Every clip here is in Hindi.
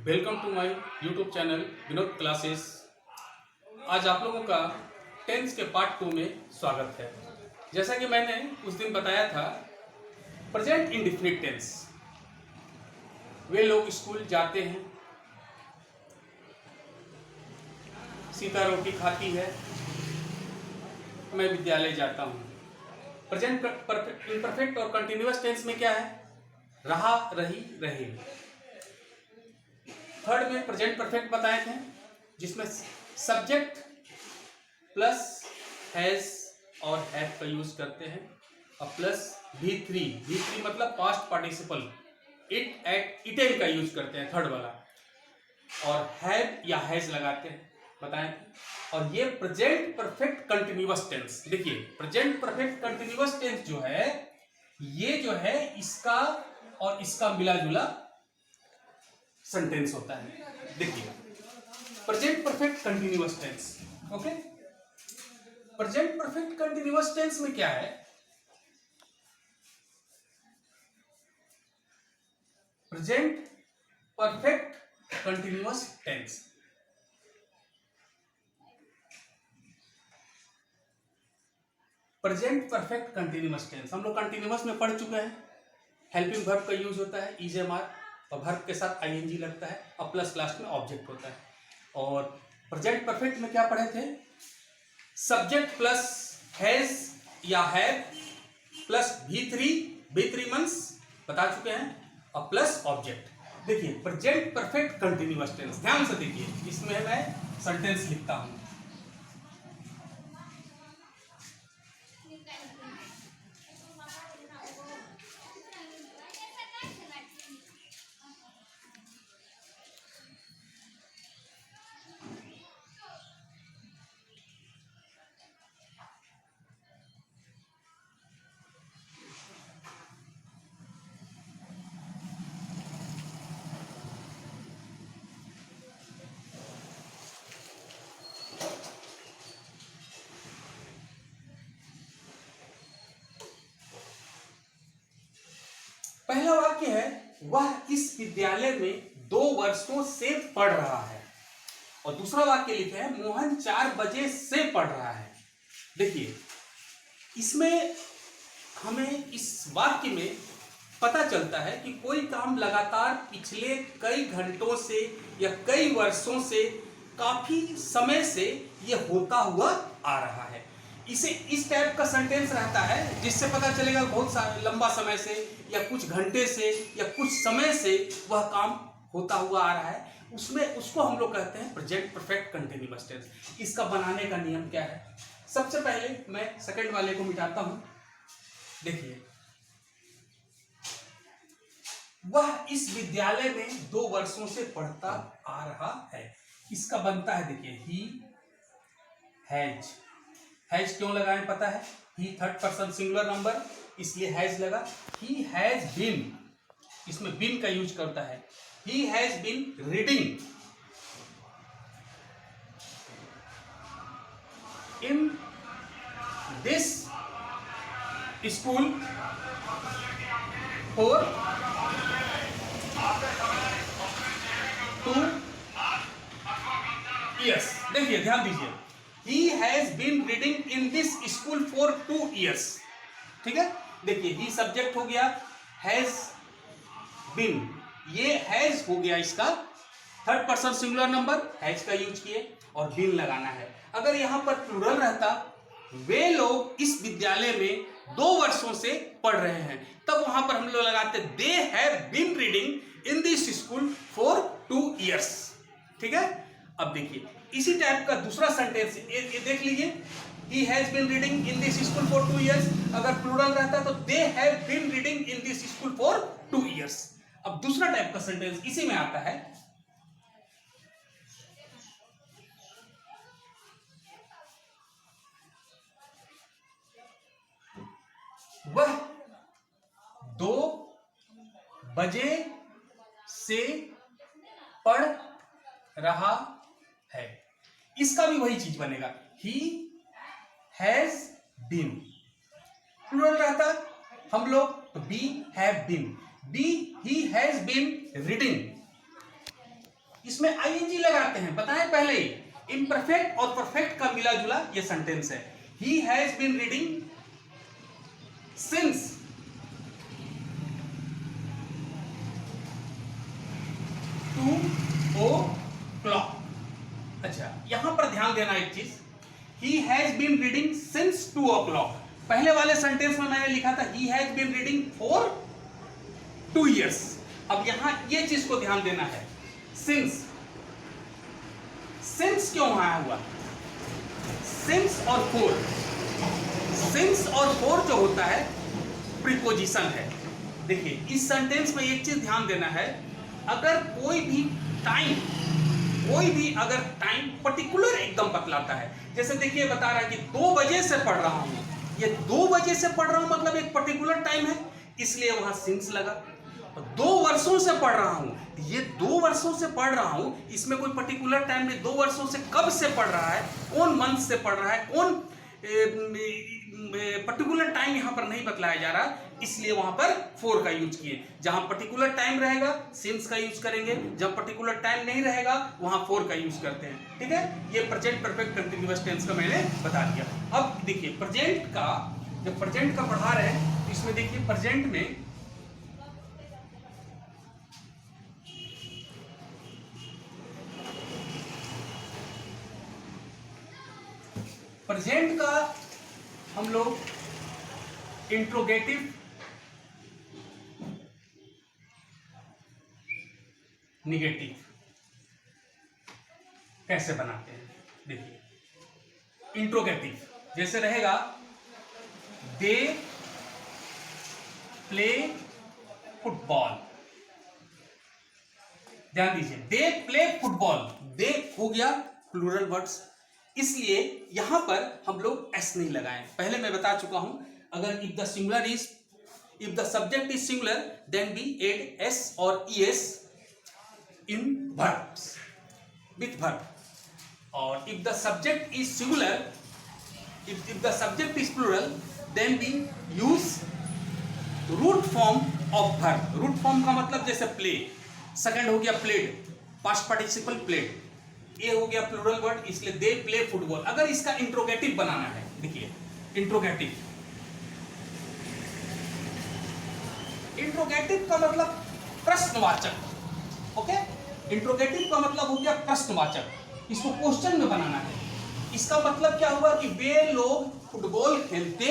Welcome to my YouTube channel Vinod classes. आज आप लोगों का टेंस के पार्ट 2 में स्वागत है। जैसा कि मैंने उस दिन बताया था, प्रेजेंट इंडेफिनिट टेंस, वे लोग स्कूल जाते हैं, सीता रोटी खाती है, मैं विद्यालय जाता हूँ। प्रेजेंट इम्परफेक्ट और कंटिन्यूअस टेंस में क्या है? रहा, रही, रहे। थर्ड में प्रेजेंट परफेक्ट बताए थे, जिसमें सब्जेक्ट प्लस हैज और हैव का यूज करते हैं, और प्लस V3 मतलब past participle, eat, ate, eaten का यूज करते हैं थर्ड वाला, और हैव या हैज लगाते हैं, बताएं। और ये प्रेजेंट परफेक्ट कंटिन्यूअस टेंस, देखिए प्रेजेंट परफेक्ट कंटिन्यूअस टेंस जो है, ये जो है इसका और इसका मिला जुला सेंटेंस होता है। देखिए present perfect continuous tense, okay. Present perfect continuous tense में क्या है? Present perfect continuous tense, present perfect continuous tense हम लोग कंटिन्यूअस में पढ़ चुके हैं। हेल्पिंग वर्ब का यूज होता है, इज एम आर, और वर्ब के साथ आईएनजी लगता है, और प्लस लास्ट में ऑब्जेक्ट होता है। और प्रेजेंट परफेक्ट में क्या पढ़े थे? सब्जेक्ट प्लस हैज या हैव प्लस V3 मंथ्स बता चुके हैं, और प्लस ऑब्जेक्ट। देखिए प्रेजेंट परफेक्ट कंटिन्यूअस टेंस, ध्यान से देखिए, इसमें मैं सेंटेंस लिखता हूं। पहला वाक्य है, वह इस विद्यालय में 2 वर्षों से पढ़ रहा है। और दूसरा वाक्य लिखा है, मोहन 4 बजे से पढ़ रहा है। देखिए इसमें हमें इस वाक्य में पता चलता है कि कोई काम लगातार पिछले कई घंटों से या कई वर्षों से, काफी समय से यह होता हुआ आ रहा है। इसे इस टाइप का सेंटेंस रहता है जिससे पता चलेगा बहुत लंबा समय से या कुछ घंटे से या कुछ समय से वह काम होता हुआ आ रहा है, उसमें उसको हम लोग कहते हैं प्रेजेंट परफेक्ट कंटिन्यूअस टेंस। इसका बनाने का नियम क्या है? सबसे पहले मैं सेकंड वाले को मिटाता हूं। देखिए वह इस विद्यालय में 2 वर्षों से पढ़ता आ रहा है, इसका बनता है, देखिए ही हैज। हैज क्यों लगाएं पता है? He third person singular number, इसलिए हैज लगा। ही हैज बीन, इसमें बीन का यूज करता है। He has been reading in this school for 2 years। देखिए ध्यान दीजिए, he has been reading in this school for 2 years। ठीक है, देखिए he सब्जेक्ट हो गया, has been, ये has हो गया इसका third person singular number, has का यूज किए, और been लगाना है। अगर यहां पर प्लूरल रहता, वे लोग इस विद्यालय में 2 वर्षों से पढ़ रहे हैं, तब वहां पर हम लोग लगाते they have been reading in this school for 2 years। ठीक है, अब देखिए इसी टाइप का दूसरा सेंटेंस ये देख लीजिए, he has been reading in this school for 2 years। अगर प्लूरल रहता तो they have been reading in this school for 2 years। अब दूसरा टाइप का सेंटेंस इसी में आता है, वह 2 बजे से पढ़ रहा है, इसका भी वही चीज बनेगा, he has been। प्लूरल रहता हम लोग तो be have been, be he has been reading, इसमें आईएनजी लगाते हैं, बताएं पहले ही। इम्परफेक्ट और परफेक्ट का मिला जुला ये सेंटेंस है। He has been reading since 2 o'clock। अच्छा, यहां पर ध्यान देना एक चीज, he has been reading since 2 o'clock। पहले वाले सेंटेंस में मैंने लिखा था he has been reading for 2 years। अब यहां ये चीज को ध्यान देना है, सिंस क्यों आया हुआ? सिंस और फोर, सिंस और फोर जो होता है प्रीपोजिशन है। देखिए इस सेंटेंस में एक चीज ध्यान देना है, अगर कोई भी अगर टाइम पर्टिकुलर एकदम बतलाता है, जैसे देखिए बता रहा है कि 2 बजे से पढ़ रहा हूं, ये 2 बजे से पढ़ रहा हूं मतलब एक पर्टिकुलर टाइम है, इसलिए वहां सिंस लगा। 2 वर्षों से पढ़ रहा हूं, ये 2 वर्षों से पढ़ रहा हूं, इसमें कोई पर्टिकुलर टाइम में 2 वर्षों से कब से पढ़ रहा है, कौन मंथ से पढ़ रहा है, कौन पर्टिकुलर टाइम यहां पर नहीं बतलाया जा रहा, इसलिए वहां पर फोर का यूज किए। जहां पर्टिकुलर टाइम रहेगा सिंस का यूज करेंगे, जब पर्टिकुलर टाइम नहीं रहेगा वहां फोर का यूज करते हैं। ठीक है, ये प्रेजेंट परफेक्ट कंटीन्यूअस टेंस का मैंने बता दिया। अब देखिए प्रेजेंट का, जब प्रेजेंट का पढ़ा रहे हैं तो इसमें देखिए प्रेजेंट में प्रेजेंट का हम लोग इंट्रोगेटिव, निगेटिव कैसे बनाते हैं? देखिए इंट्रोगेटिव जैसे रहेगा दे प्ले फुटबॉल। ध्यान दीजिए, दे प्ले फुटबॉल, दे हो गया प्लूरल वर्ड्स, इसलिए यहां पर हम लोग एस नहीं लगाएं। पहले मैं बता चुका हूं, अगर if the subject is singular then be add S और ES in verbs with verb, और if the subject is singular, if the subject is plural then we use root form of verb। root form का मतलब जैसे play, सेकंड हो गया played, past participle played, ये हो गया प्लूरल वर्ड, इसलिए दे प्ले फुटबॉल। अगर इसका इंट्रोगेटिव बनाना है, देखिए इंट्रोगेटिव का मतलब प्रश्नवाचक। ओके, इंट्रोगेटिव का मतलब हो गया प्रश्नवाचक, इसको क्वेश्चन में बनाना है। इसका मतलब क्या हुआ कि वे लोग फुटबॉल खेलते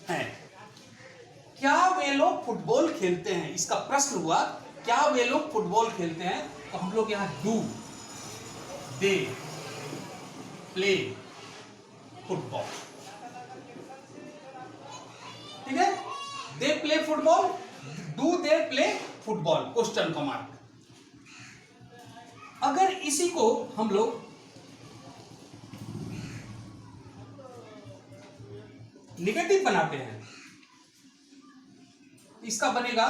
हैं, क्या वे लोग फुटबॉल खेलते हैं, इसका प्रश्न हुआ क्या वे लोग फुटबॉल खेलते हैं। तो हम लोग यहां डू, दे प्ले फुटबॉल, ठीक है, they play football, do they play football, question का मार्क। अगर इसी को हम लोग निगेटिव बनाते हैं, इसका बनेगा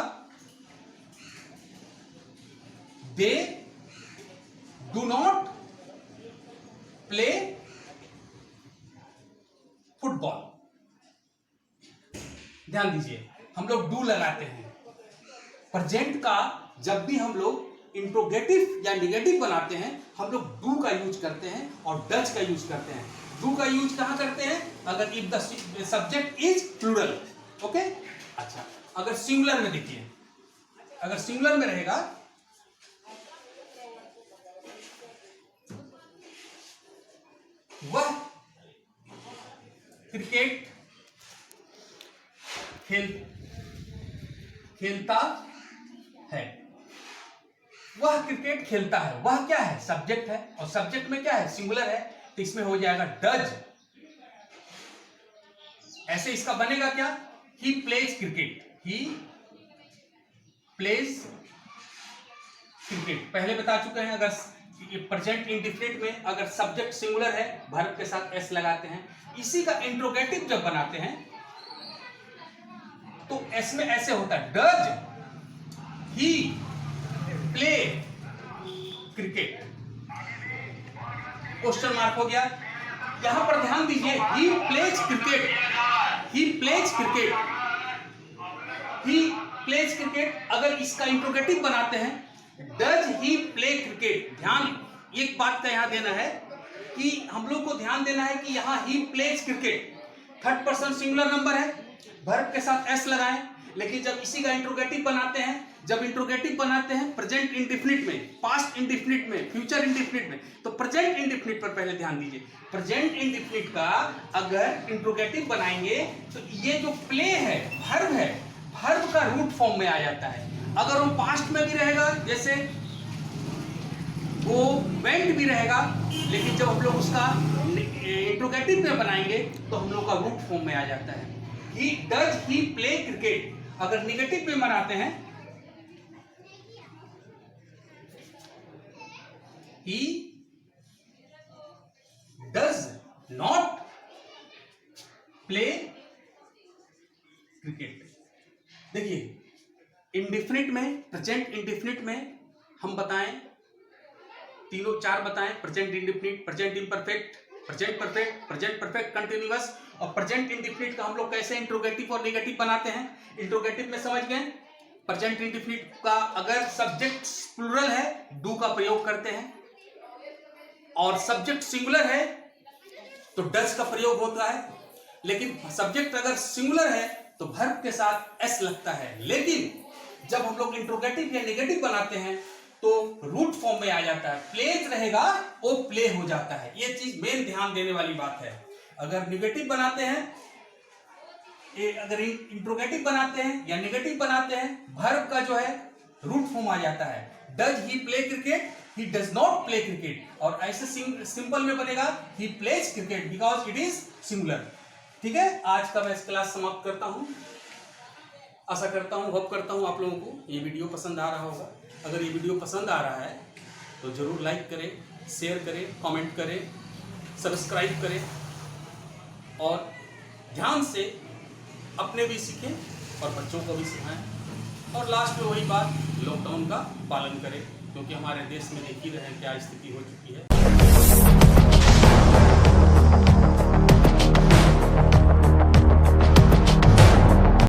they do not play football. ध्यान दीजिए, हम लोग डू लगाते हैं। प्रेजेंट का जब भी हम लोग इंट्रोगेटिव या निगेटिव बनाते हैं, हम लोग डू का यूज करते हैं और डज का यूज करते हैं। डू का यूज कहां करते हैं? अगर if the subject is plural. Okay, अच्छा, अगर सिंगुलर में देखिए, अगर सिंगुलर में रहेगा वह क्रिकेट खेलता है, वह क्रिकेट खेलता है, वह क्या है? सब्जेक्ट है, और सब्जेक्ट में क्या है? सिंगुलर है, तो इसमें हो जाएगा डज। ऐसे इसका बनेगा क्या? He plays cricket, he plays cricket. पहले बता चुके हैं, अगर प्रेजेंट इंडिफिनिट में अगर सब्जेक्ट सिंगुलर है, वर्ब के साथ एस लगाते हैं। इसी का इंट्रोगेटिव जब बनाते हैं तो एस में ऐसे होता है, does he play cricket, question mark हो गया। यहां पर ध्यान दीजिए, he plays cricket, he plays cricket, he plays cricket. अगर इसका इंट्रोगेटिव बनाते हैं डज ही प्ले क्रिकेट। ध्यान एक बात का यहां देना है कि हम लोग को ध्यान देना है कि यहां he plays cricket third person singular number है, वर्ब के साथ एस लगाएं। लेकिन जब इसी का इंट्रोगेटिव बनाते हैं, जब इंट्रोगेटिव बनाते हैं प्रेजेंट इंडेफिनिट में, पास्ट इंडेफिनिट में, फ्यूचर इंडेफिनिट में, तो प्रेजेंट इंडेफिनिट पर पहले ध्यान दीजिए। प्रेजेंट इंडेफिनिट का अगर इंट्रोगेटिव बनाएंगे तो ये जो प्ले है वर्ब का रूट फॉर्म में आ जाता है। अगर वो पास्ट में भी रहेगा, जैसे वो वेंट भी रहेगा, लेकिन जब हम लोग उसका इंट्रोगेटिव में बनाएंगे तो हम लोग का रूट फॉर्म में आ जाता है। He does he play cricket. अगर निगेटिव में बनाते हैं, he does not play cricket. देखिए इंडेफिनिट में, प्रेजेंट इंडेफिनिट में हम बताएं तीनों चार बताएं, present indefinite, present imperfect, present perfect, present perfect continuous. और प्रेजेंट इंडेफिनिट का हम लोग कैसे इंट्रोगेटिव और नेगेटिव बनाते हैं। इंट्रोगेटिव में समझ गए, प्रेजेंट इंडेफिनिट का अगर सब्जेक्ट प्लूरल है डू का प्रयोग करते हैं, और सब्जेक्ट सिंगुलर है तो डज का प्रयोग होता है। लेकिन सब्जेक्ट अगर सिंगुलर है तो वर्ब के साथ एस लगता है। लेकिन जब हम लोग इंट्रोगेटिव या नेगेटिव बनाते हैं तो रूट फॉर्म में आ जाता है, प्लेज रहेगा वो प्ले हो जाता है। ये चीज मेन ध्यान देने वाली बात है। अगर नेगेटिव बनाते हैं, अगर इंट्रोगेटिव बनाते हैं या नेगेटिव बनाते हैं, वर्ब का जो है रूट फॉर्म आ जाता है। Does he play cricket, he does not play cricket. और ऐसे सिंपल में बनेगा he plays cricket because it is singular. ठीक है, आज का मैं इस क्लास समाप्त करता हूं। आशा करता हूं, होप करता हूं आप लोगों को ये वीडियो पसंद आ रहा होगा। अगर ये वीडियो पसंद आ रहा है तो जरूर लाइक करें, शेयर करें, कमेंट करें, सब्सक्राइब करें और ध्यान से अपने भी सीखें और बच्चों को भी सिखाएं। और लास्ट में वही बात, लॉकडाउन का पालन करें, क्योंकि हमारे देश में देख ही रहे हैं क्या स्थिति हो चुकी है।